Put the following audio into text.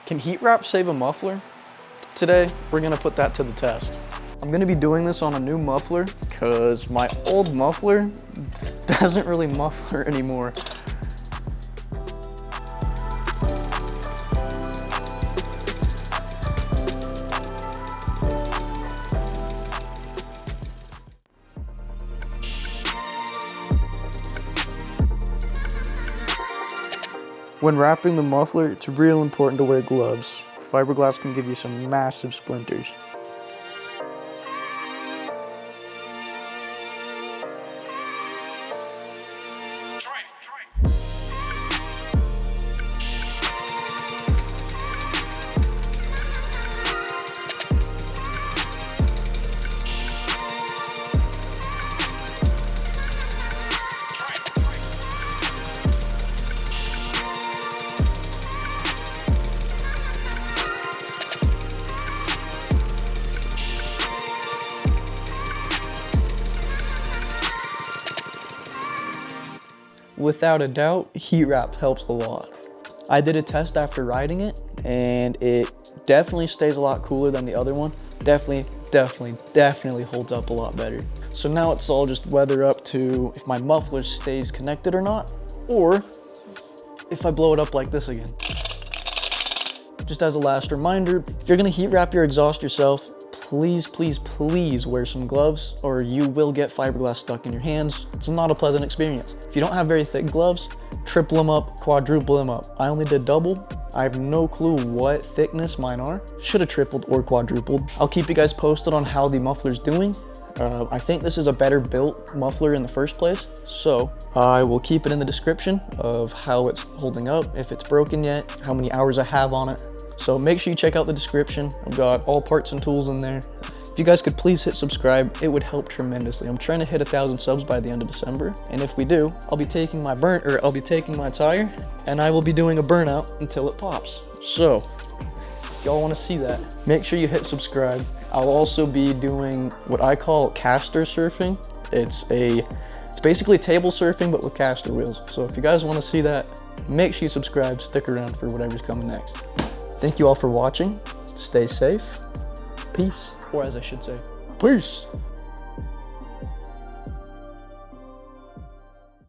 Can heat wrap save a muffler? Today, we're gonna put that to the test. I'm gonna be doing this on a new muffler because my old muffler doesn't really muffler anymore. When wrapping the muffler, it's real important to wear gloves. Fiberglass can give you some massive splinters. Without a doubt, heat wrap helps a lot. I did a test after riding it, and it definitely stays a lot cooler than the other one. Definitely holds up a lot better. So now it's all just whether up to if my muffler stays connected or not, or if I blow it up like this again. Just as a last reminder, if you're gonna heat wrap your exhaust yourself, please wear some gloves or you will get fiberglass stuck in your hands. It's not a pleasant experience. If you don't have very thick gloves, triple them up, quadruple them up. I only did double. I have no clue what thickness mine are. Should have tripled or quadrupled. I'll keep you guys posted on how the muffler's doing. I think this is a better built muffler in the first place, so I will keep it in the description of how it's holding up, if it's broken yet, how many hours I have on it. So make sure you check out the description. I've got all parts and tools in there. If you guys could please hit subscribe, it would help tremendously. I'm trying to hit 1,000 subs by the end of December, and if we do, I'll be taking my tire, and I will be doing a burnout until it pops. So, if y'all want to see that, make sure you hit subscribe. I'll also be doing what I call caster surfing. It's basically table surfing, but with caster wheels. So if you guys want to see that, make sure you subscribe, stick around for whatever's coming next. Thank you all for watching. Stay safe. Peace. Or as I should say, peace.